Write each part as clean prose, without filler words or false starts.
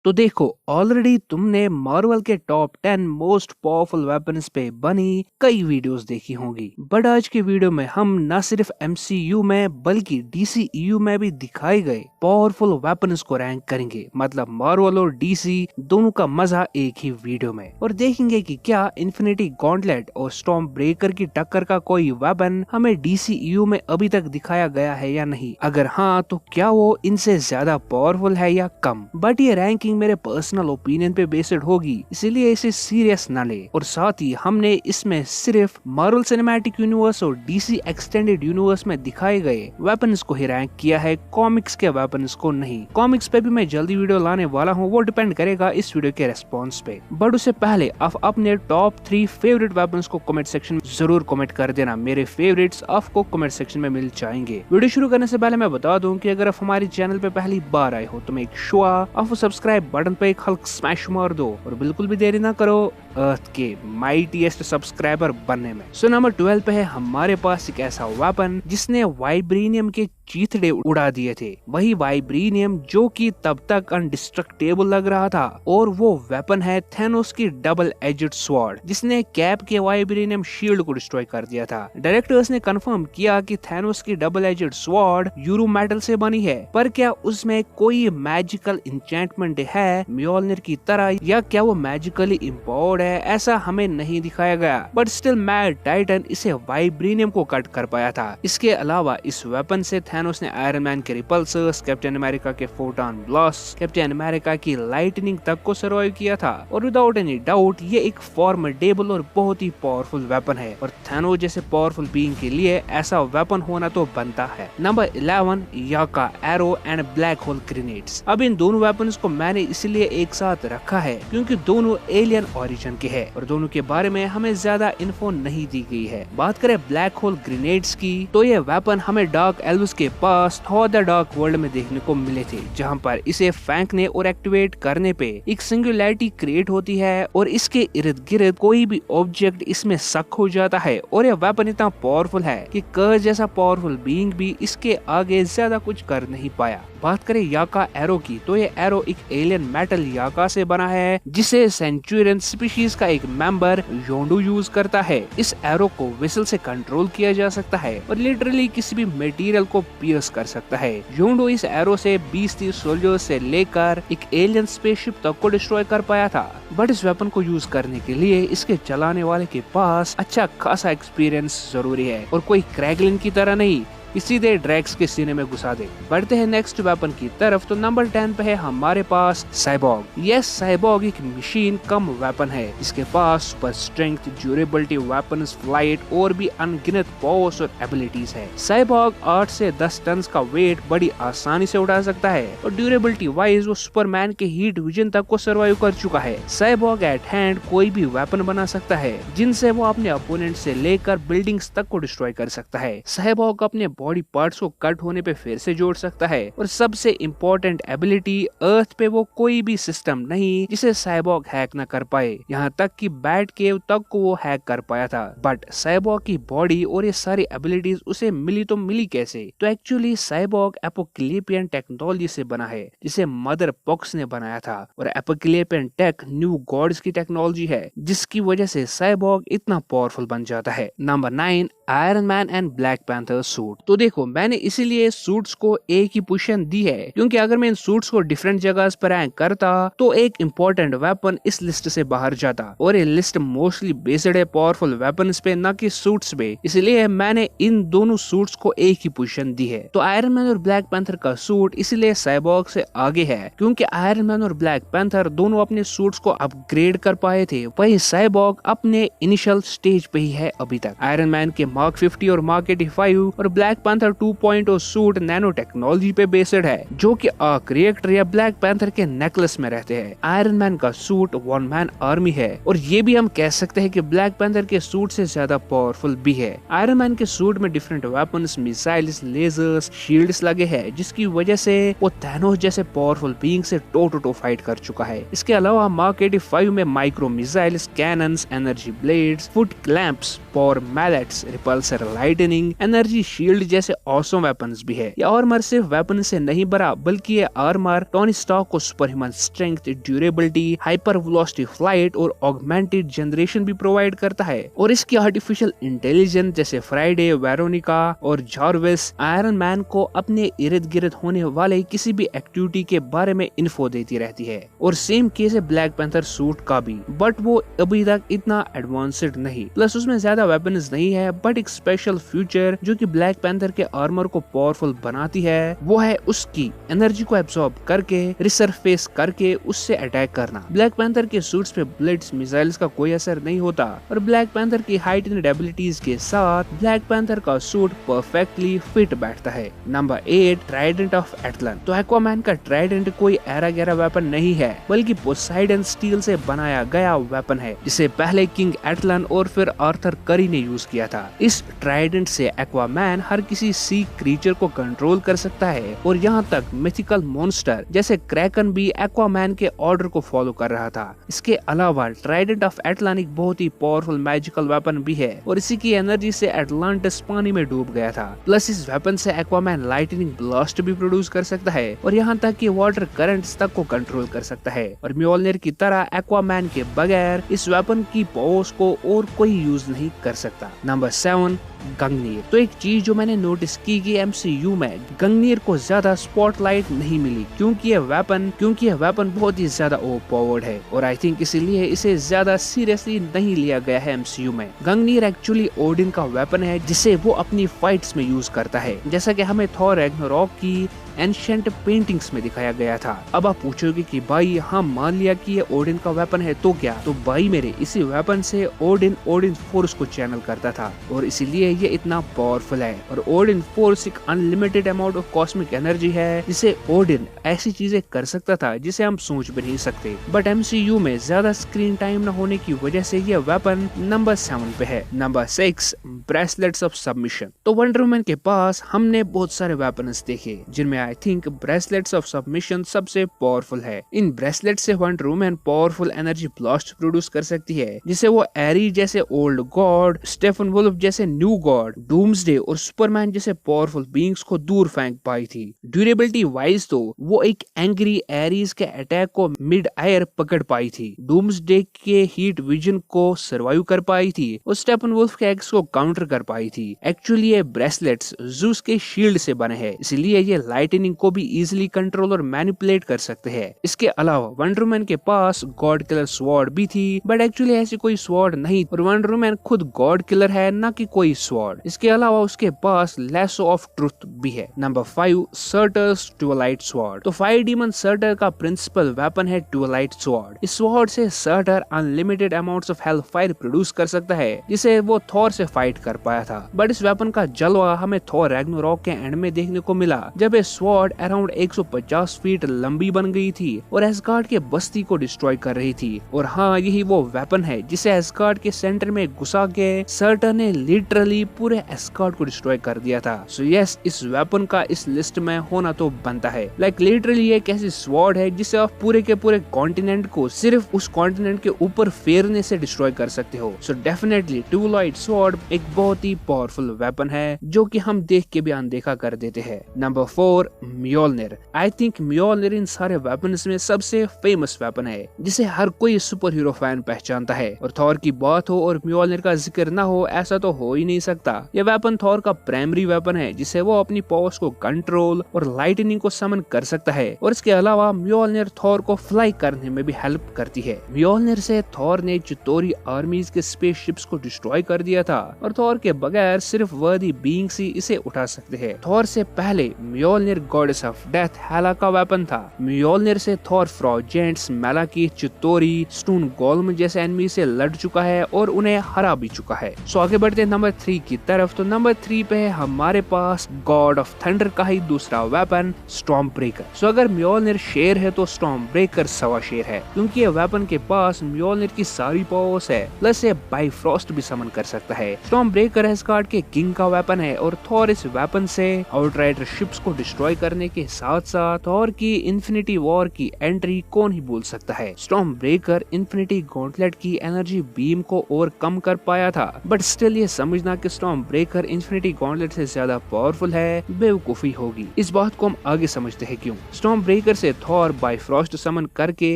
तो देखो, ऑलरेडी तुमने मार्वल के टॉप 10 मोस्ट पावरफुल वेपन्स पे बनी कई वीडियोस देखी होंगी, बट आज के वीडियो में हम न सिर्फ MCU में बल्कि DCEU में भी दिखाए गए पावरफुल वेपन्स को रैंक करेंगे। मतलब मार्वल और DC दोनों का मजा एक ही वीडियो में, और देखेंगे कि क्या इन्फिनिटी गॉन्टलेट और स्टॉर्म ब्रेकर की टक्कर का कोई वेपन हमें DCEU में अभी तक दिखाया गया है या नहीं। अगर हाँ, तो क्या वो इनसे ज्यादा पावरफुल है या कम। बट ये रैंकिंग मेरे पर्सनल ओपिनियन पे बेस्ड होगी, इसीलिए इसे सीरियस न ले। और साथ ही हमने इसमें सिर्फ मार्वल सिनेमैटिक यूनिवर्स और DC एक्सटेंडेड यूनिवर्स में दिखाए गए वेपन्स को ही रैंक किया है, कॉमिक्स के वेपन्स को नहीं। कॉमिक्स पे भी मैं जल्दी वीडियो लाने वाला हूँ, वो डिपेंड करेगा इस वीडियो के रेस्पॉन्स पे। बट उससे पहले आप अपने टॉप 3 फेवरेट वेपन्स को कमेंट सेक्शन में जरूर कमेंट कर देना। मेरे फेवरेट्स आपको कमेंट सेक्शन में मिल जाएंगे। वीडियो शुरू करने से पहले मैं बता दूं कि अगर आप हमारे चैनल पे पहली बार आए हो तो मैं एक शुआ आप सब्सक्राइब बटन पे एक हल्का स्मैश मार दो, और बिल्कुल भी देरी ना करो अर्थ के माइटीएस्ट सब्सक्राइबर बनने में। सो नंबर 12 पे है हमारे पास एक ऐसा वेपन जिसने वाइब्रेनियम के चीथड़े उड़ा दिए थे। वही वाइब्रेनियम जो कि तब तक अनडिस्ट्रक्टेबल लग रहा था, और वो वेपन है थैनोस की डबल एजेड स्वॉर्ड, जिसने कैप के वाइब्रेनियम शील्ड को डिस्ट्रॉय कर दिया था। डायरेक्टर्स ने कंफर्म किया कि थैनोस की double aged sword euro metal से बनी है, पर क्या उसमें कोई मैजिकल इंचेंटमेंट है म्योल्निर की तरह, या क्या वो मैजिकली इम्पावर्ड है, ऐसा हमें नहीं दिखाया गया। बट स्टिल मैड टाइटन इसे वाइब्रेनियम को कट कर पाया था। इसके अलावा इस वेपन से थैनोस ने आयरन मैन के रिपल्सर्स, कैप्टन अमेरिका के फोटोन ब्लास्ट, कैप्टन अमेरिका की लाइटनिंग तक को सर्वाइव किया था। और विदाउट एनी डाउट ये एक फॉर्मिडेबल और बहुत ही पावरफुल वेपन है, और थैनोस जैसे पावरफुल बीइंग के लिए ऐसा वेपन होना तो बनता है। नंबर 11 याका arrow and black hole grenades. अब इन दोनों वेपन्स को मैंने इसलिए एक साथ रखा है क्योंकि दोनों एलियन ओरिजिन के हैं, और दोनों के बारे में हमें ज्यादा इन्फो नहीं दी गई है। बात करें ब्लैक होल ग्रेनेड्स की, तो ये वेपन हमें डार्क एल्व्स के पास थॉर द डार्क वर्ल्ड में देखने को मिले थे, जहां पर इसे फेंकने और एक्टिवेट करने पे एक सिंगुलैरिटी क्रिएट होती है, और इसके इर्द गिर्द कोई भी ऑब्जेक्ट इसमें सक हो जाता है। और यह वेपन इतना पावरफुल है कि कर्ज जैसा पावरफुल बीइंग भी इसके आगे ज्यादा कुछ कर नहीं पाया। बात करें याका एरो की, तो ये एरो एक एलियन मेटल याका से बना है, जिसे सेंचुरियन स्पीशीज का एक मेंबर योंडू यूज करता है। इस एरो को विसल से कंट्रोल किया जा सकता है और लिटरली किसी भी मटेरियल को पियर्स कर सकता है। योंडू इस एरो से 20-30 सोल्जर्स से लेकर एक एलियन स्पेसशिप तक को डिस्ट्रॉय कर पाया था। बट इस वेपन को यूज करने के लिए इसके चलाने वाले के पास अच्छा खासा एक्सपीरियंस जरूरी है, और कोई क्रैगलिन की तरह नहीं कि सीधे ड्रैक्स के सीने में घुसा दे। बढ़ते हैं नेक्स्ट वेपन की तरफ, तो नंबर 10 पे है हमारे पास साइबॉर्ग। यस, साइबॉर्ग एक मशीन कम वेपन है, इसके पास super strength, durability, weapons, flight और भी अनगिनत पावर्स और एबिलिटीज है। साइबॉर्ग 8 से 10 टन का वेट बड़ी आसानी से उठा सकता है, और ड्यूरेबिलिटी वाइज वो सुपरमैन के हीट विजन तक को सर्वाइव कर चुका है। साइबॉर्ग एट हैंड कोई भी वेपन बना सकता है, जिनसे वो अपने अपोनेंट से लेकर बिल्डिंग्स तक को डिस्ट्रॉय कर सकता है। साइबॉर्ग अपने बॉडी पार्ट्स को कट होने पे फिर से जोड़ सकता है, और सबसे इम्पोर्टेंट एबिलिटी, अर्थ पे वो कोई भी सिस्टम नहीं जिसे साइबॉर्ग हैक न कर पाए। यहाँ तक कि बैट केव तक को वो हैक कर पाया था। बट साइबॉर्ग की बॉडी और ये सारी एबिलिटीज उसे मिली तो मिली कैसे? तो एक्चुअली साइबॉर्ग एपोक्लिपियन टेक्नोलॉजी से बना है, जिसे मदर बॉक्स ने बनाया था, और एपोक्लिपियन टेक न्यू गॉड्स की टेक्नोलॉजी है, जिसकी वजह से साइबॉर्ग इतना पावरफुल बन जाता है। Number 9 iron man and black panther suit. तो देखो, मैंने इसीलिए सूट्स को एक ही पोजीशन दी है क्योंकि अगर मैं इन सूट्स को डिफरेंट जगह पर रैंक करता तो एक इम्पोर्टेंट वेपन इस लिस्ट से बाहर जाता, और ये लिस्ट मोस्टली बेस्ड है पावरफुल वेपन्स पे, न कि सूट्स पे। इसलिए मैंने इन दोनों सूट्स को एक ही पोजीशन दी है। तो आयरन मैन और ब्लैक पैंथर का सूट इसलिए साइबॉर्ग से आगे है क्योंकि आयरन मैन और ब्लैक पैंथर दोनों अपने सूट्स को अपग्रेड कर पाए थे, वही साइबॉर्ग अपने इनिशियल स्टेज पे ही है अभी तक। आयरन मैन के मार्क 50 और मार्क 85 और Black panther 2.0 suit nano technology पे बेस्ड है, जो कि आर्क रिएक्टर या ब्लैक पैंथर के नेकलेस में रहते हैं। आयरन मैन का सूट वन मैन आर्मी है, और ये भी हम कह सकते हैं कि ब्लैक पैंथर के सूट से ज्यादा पावरफुल भी है। आयरन मैन के सूट में different weapons, missiles, lasers, shields लगे हैं, जिसकी वजह से वो थैनोस जैसे पावरफुल बीइंग से टो टू टो फाइट कर चुका है। इसके अलावा मार्क 85 में micro missiles, cannons, energy blades, foot clamps, power mallets, repulsor lightning, energy shield जैसे ऑसम वेपन्स भी है। ये आर्मर सिर्फ वेपन से नहीं भरा, बल्कि ये आर्मर टोनी स्टार्क को सुपरह्यूमन strength, durability, hyper velocity flight और ऑगमेंटेड जनरेशन भी प्रोवाइड करता है। और इसकी आर्टिफिशियल इंटेलिजेंस जैसे फ्राइडे, वेरोनिका और जार्विस आयरन मैन को अपने इर्द गिर्द होने वाले किसी भी एक्टिविटी के बारे में इन्फो देती रहती है। और सेम केस है ब्लैक पैंथर सूट का भी, बट वो अभी तक इतना एडवांस्ड नहीं, प्लस उसमें ज्यादा वेपन्स नहीं है, बट एक स्पेशल फीचर जो कि ब्लैक पैंथर के आर्मर को पावरफुल बनाती है वो है उसकी एनर्जी को एब्सॉर्ब करके रिसरफेस करके उससे अटैक करना। ब्लैक पैंथर के सूट्स पे बुलेट्स, मिसाइल्स का कोई असर नहीं होता और ब्लैक पैंथर की हाइटेंड एबिलिटीज के साथ ब्लैक पैंथर का सूट परफेक्टली फिट बैठता है। Number 8, trident of Atlan. तो एक्वामैन का ट्राइडेंट कोई एरा गैरा वेपन नहीं है, बल्कि पोसाइडन स्टील से बनाया गया वेपन है, जिसे पहले किंग एटलन और फिर आर्थर करी ने यूज किया था। इस ट्राइडेंट से एक्वामैन हर किसी सी क्रीचर को कंट्रोल कर सकता है और यहाँ तक मिथिकल मॉन्स्टर जैसे क्रैकन भी एक्वामैन के ऑर्डर को फॉलो कर रहा था। इसके अलावा ट्राइडेंट ऑफ एटलांटिक एक बहुत ही पावरफुल मैजिकल वेपन भी है और इसी की एनर्जी से एटलांटिस पानी में डूब गया था। प्लस इस वेपन से एक्वामैन लाइटनिंग ब्लास्ट भी प्रोड्यूस कर सकता है और यहाँ तक कि वाटर करंट्स तक को कंट्रोल कर सकता है। और म्योल्निर की तरह एक्वामैन के बगैर इस वेपन की पावर्स को और कोई यूज नहीं कर सकता। नंबर 7, गंगनीर। तो एक चीज जो मैंने नोटिस की कि एमसीयू में गंगनीर को ज्यादा स्पॉटलाइट नहीं मिली क्योंकि यह वेपन बहुत ही ज्यादा ओवरपावर्ड है और आई थिंक इसीलिए इसे ज्यादा सीरियसली नहीं लिया गया है एमसीयू में। गंगनीर एक्चुअली ओडिन का वेपन है जिसे वो अपनी फाइट्स में यूज करता है, जैसा कि हमें थॉर रैग्नारोक की एंशिएंट पेंटिंग्स में दिखाया गया था। अब आप पूछोगे कि भाई हाँ मान लिया कि ये ओडिन का वेपन है तो क्या? तो भाई मेरे इसी वेपन से ओडिन फोर्स को चैनल करता था और इसीलिए ये इतना पावरफुल है। और ओडिन फोर्स एक unlimited amount of cosmic energy है जिसे ओडिन ऐसी चीजें कर सकता था जिसे हम सोच भी नहीं सकते। बट एमसीयू में ज्यादा स्क्रीन टाइम न होने की वजह से ये वेपन नंबर 7 पे है। Number 6, bracelets of submission. तो वंडर वुमन के पास हमने बहुत सारे वेपन्स देखे जिनमें I think bracelets of submission सबसे पावरफुल है। इन ब्रेसलेट से wonder woman powerful energy blast produce कर सकती है जिसे वो एरी जैसे ओल्ड गॉड, स्टेफन वुल्फ जैसे न्यू गॉड, डूम्सडे और सुपरमैन जैसे पावरफुल बीइंग्स को दूर फेंक पाई थी। ड्यूरेबिलिटी वाइज तो वो एक एंग्री एरीज के अटैक को मिड एयर पकड़ पाई थी, डूम्सडे के हीट विजन को सर्वाइव कर पाई थी और स्टेफन वुल्फ के एक्स को काउंटर कर पाई थी। एक्चुअली ये ब्रेसलेट्स ज़ूस के शील्ड से बने हैं, इसलिए ये लाइटनिंग को भी इजीली कंट्रोल और मैनिपुलेट कर सकते हैं। इसके अलावा वंडर वुमन के पास गॉड किलर स्वॉर्ड भी थी, बट एक्चुअली ऐसी कोई स्वॉर्ड नहीं और वंडर वुमन खुद गॉड किलर है ना कि कोई स्वॉर्ड। इसके अलावा उसके पास लैसो ऑफ ट्रुथ भी है। Number 5, Surtur's twilight sword. तो फायर डीमन सर्टर का प्रिंसिपल वेपन है ट्विलाइट स्वॉर्ड। इस स्वॉर्ड से Surtur unlimited amounts of hell fire produce कर सकता है जिसे वो थॉर से फाइट कर पाया था। बट इस वेपन का जलवा हमें थॉर रैग्नारोक के एंड में देखने को मिला जब ये स्वॉर्ड अराउंड 150 फीट लंबी बन गई थी और एस्गार्ड के बस्ती को डिस्ट्रॉय कर रही थी। और हाँ, यही वो वेपन है जिसे एस्गार्ड के सेंटर में घुसा के सर्टर ने लिटरली पूरे एस्गार्ड को डिस्ट्रॉय कर दिया था। सो यस, इस वेपन का इस लिस्ट में होना तो बनता है। लाइक लिटरली एक ऐसी स्वॉर्ड है जिसे आप पूरे के पूरे कॉन्टिनेंट को सिर्फ उस कॉन्टिनेंट के ऊपर फेरने से डिस्ट्रॉय कर सकते हो। सो डेफिनेटली ट्विलाइट स्वॉर्ड एक बहुत ही पावरफुल वेपन है जो कि हम देख के भी अनदेखा कर देते हैं। नंबर 4, म्योल्निर। आई थिंक म्योल्निर इन सारे वेपन्स में सबसे फेमस वेपन है जिसे हर कोई सुपर हीरो फैन पहचानता है। और थॉर की बात हो और म्योल्निर का जिक्र ना हो ऐसा तो हो ही नहीं सकता। यह वेपन थॉर का प्राइमरी वेपन है जिसे वो अपनी पावर्स को कंट्रोल और लाइटनिंग को समन कर सकता है। और इसके अलावा म्योल्निर थॉर को फ्लाई करने में भी हेल्प करती है। म्योल्निर से थॉर ने चितोरी आर्मीज के स्पेसशिप्स को डिस्ट्रॉय कर दिया था और थॉर के बगैर सिर्फ वर्दी बीइंग्स ही इसे उठा सकते हैं। थॉर से पहले म्योल्निर गॉडेस ऑफ डेथ हेला का वेपन था। म्योल्निर से थॉर फ्रॉजेंट्स, मेलाकी, चितोरी, स्टोन गोल्म जैसे एनिमी से लड़ चुका है और उन्हें हरा भी चुका है। सो आगे बढ़ते हैं नंबर 3 की तरफ। तो नंबर 3 पे है हमारे पास गॉड ऑफ थंडर का ही दूसरा वेपन स्टॉर्म ब्रेकर। सो अगर म्योल्निर शेर है तो स्टॉर्म ब्रेकर सवा शेर है क्योंकि ये वेपन के पास म्योल्निर की सारी पावर्स है, प्लस ये बाइफ्रॉस्ट भी समन कर सकता है। स्टॉर्म ब्रेकर एस्गार्ड के किंग का वेपन है और थॉर इस वेपन से आउटराइडर शिप्स को डिस्ट्रॉय एंजॉय करने के साथ साथ थॉर की इन्फिनिटी वॉर की एंट्री कौन ही भूल सकता है। स्टॉर्म ब्रेकर इन्फिनिटी गॉन्टलेट की एनर्जी बीम को ओवरकम कर पाया था, बट स्टिल ये समझना कि स्टॉर्म ब्रेकर इन्फिनिटी गॉन्टलेट से ज्यादा पावरफुल है बेवकूफी होगी। इस बात को हम आगे समझते हैं क्यों। स्टॉर्म ब्रेकर से थॉर बाइफ्रॉस्ट समन करके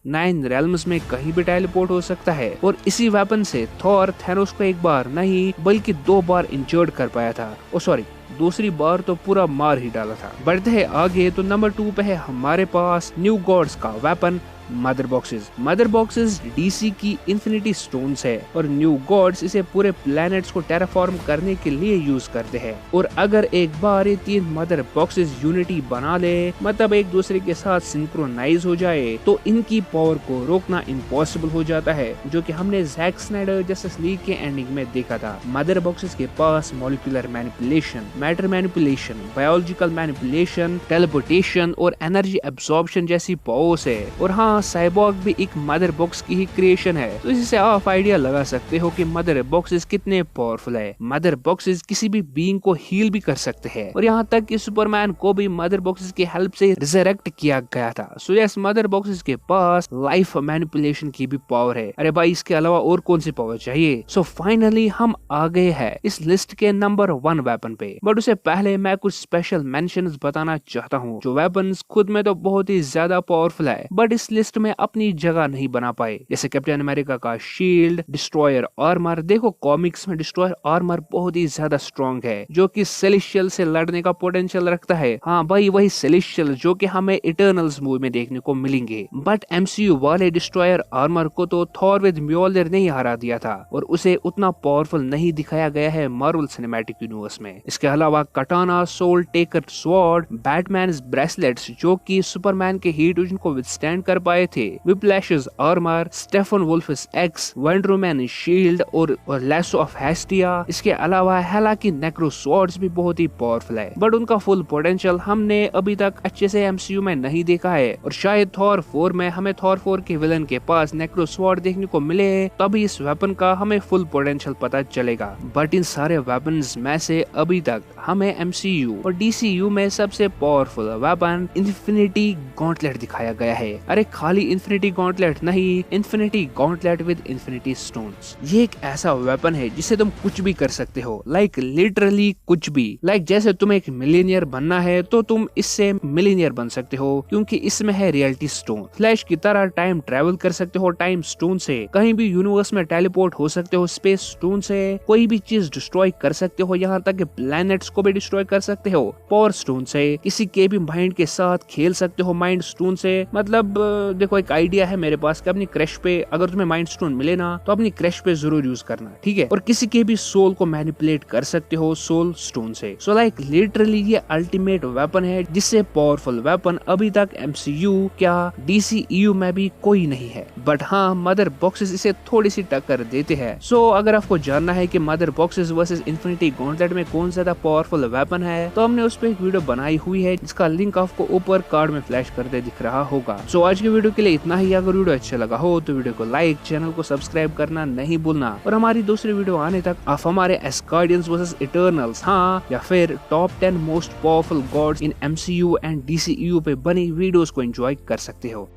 9 रेल्म्स में कहीं भी टेलीपोर्ट हो सकता है, और इसी वेपन से थॉर थैनोस को एक बार नहीं बल्कि 2 बार इंजर्ड कर पाया था। ओ सॉरी, दूसरी बार तो पूरा मार ही डाला था। बढ़ते हैं आगे तो नंबर 2 पे है हमारे पास न्यू गॉड्स का weapon mother boxes. Mother boxes DC की इन्फिनिटी स्टोन्स है और न्यू गॉड्स इसे पूरे प्लैनेट्स को टेराफॉर्म करने के लिए यूज करते हैं। और अगर एक बार ये 3 मदर बॉक्सेस यूनिटी बना ले, मतलब एक दूसरे के साथ सिंक्रोनाइज हो जाए, तो इनकी पावर को रोकना इम्पॉसिबल हो जाता है, जो कि हमने जैक स्नाइडर जस्टिस लीग के एंडिंग में देखा था। मदर बॉक्सेस के पास molecular manipulation, matter manipulation, biological manipulation, teleportation और एनर्जी एब्जॉर्प्शन जैसी पावर्स है। और हाँ, साइबॉर्ग भी एक मदर बॉक्स की ही क्रिएशन है, तो इससे आप आइडिया लगा सकते हो कि मदर बॉक्सेस कितने पावरफुल है। मदर बॉक्सेस किसी भी बीइंग को हील भी कर सकते हैं, और यहाँ तक कि सुपरमैन को भी मदर बॉक्सेस की हेल्प से रिजरेक्ट किया गया था। सो यस, मदर बॉक्सेस के पास लाइफ मैनिपुलेशन की भी पावर है। अरे भाई, इसके अलावा और कौन सी पावर चाहिए। सो फाइनली हम आ गए हैं इस लिस्ट के नंबर 1 वेपन पे, बट उससे पहले मैं कुछ स्पेशल मेंशंस बताना चाहता हूँ, जो वेपन्स खुद में तो बहुत ही ज्यादा पावरफुल है, बट इस लिस्ट में अपनी जगह नहीं बना पाए। जैसे कैप्टन अमेरिका का शील्ड, डिस्ट्रॉयर आर्मर। देखो, कॉमिक्स में डिस्ट्रॉयर आर्मर बहुत ही ज्यादा स्ट्रॉन्ग है, जो कि सेलेस्टियल से लड़ने का पोटेंशियल रखता है। हाँ भाई, वही सेलेस्टियल जो कि हमें इटर्नल्स मूवी में देखने को मिलेंगे। बट एमसीयू वाले डिस्ट्रॉयर आर्मर को तो थॉर विद म्योल्डर ने ही हरा दिया था, और उसे उतना पावरफुल नहीं दिखाया गया है मार्वल सिनेमैटिक यूनिवर्स में। इसके अलावा katana, soul taker sword, Batman bracelets जो कि सुपरमैन के हीट विजन को विथस्टैंड कर पाए थे, Whiplash's armour, Steppenwolf's axe, Wonder Woman shield और लैसो ऑफ हेस्टिया। इसके अलावा हालांकि नेक्रो स्वॉर्ड्स भी बहुत ही पावरफुल है, बट उनका फुल पोटेंशियल हमने अभी तक अच्छे से एमसीयू में नहीं देखा है, और शायद थॉर 4 में हमें थॉर 4 के विलन के पास नेक्रो स्वॉर्ड देखने को मिले, तभी इस वेपन का हमें फुल पोटेंशियल पता चलेगा। बट इन सारे वेपन्स में से अभी तक हमें एमसीयू और डीसीयू में सबसे पावरफुल वेपन इन्फिनिटी गॉन्टलेट दिखाया गया है। अरे खाली इन्फिनिटी गॉन्टलेट नहीं, infinity gauntlet with infinity stones. ये एक ऐसा वेपन है जिससे तुम कुछ भी कर सकते हो, लाइक लिटरली कुछ भी। लाइक जैसे तुम्हें एक मिलियनियर बनना है तो तुम इससे मिलियनियर बन सकते हो, क्योंकि इसमें है रियलिटी स्टोन। फ्लैश की तरह टाइम ट्रेवल कर सकते हो टाइम स्टोन से, कहीं भी यूनिवर्स में टेलीपोर्ट हो सकते हो स्पेस स्टोन से, कोई भी चीज डिस्ट्रॉय कर सकते हो, यहाँ तक कि प्लैनेट्स को भी डिस्ट्रॉय कर सकते हो पावर स्टोन से, किसी के भी माइंड के साथ खेल सकते हो माइंड स्टोन से। मतलब देखो, एक आइडिया है मेरे पास कि अपनी क्रश पे अगर तुम्हें माइंड स्टोन मिले ना, तो अपनी क्रश पे जरूर यूज करना, ठीक है। और किसी के भी सोल को मैनिपुलेट कर सकते हो सोल स्टोन से। सो लाइक लिटरली ये अल्टीमेट वेपन है, जिससे पावरफुल वेपन अभी तक एमसीयू क्या डीसीयू में भी कोई नहीं है। बट हाँ, मदर बॉक्सेस इसे थोड़ी सी टक्कर देते हैं। सो अगर आपको जानना है कि mother boxes versus infinity gauntlet में कौन ज्यादा पावरफुल वेपन है, तो हमने उस पर एक वीडियो बनाई हुई है, जिसका लिंक आपको ऊपर कार्ड में फ्लैश करते दिख रहा होगा। सो आज की वीडियो के लिए इतना ही। अगर वीडियो अच्छा लगा हो तो वीडियो को लाइक, चैनल को सब्सक्राइब करना नहीं भूलना, और हमारी दूसरी वीडियो आने तक आप हमारे एस्कार्डियंस वर्सेस इटर्नल्स, हाँ, या फिर top 10 most powerful gods in MCU and DCU पे बनी वीडियोस को एंजॉय कर सकते हो।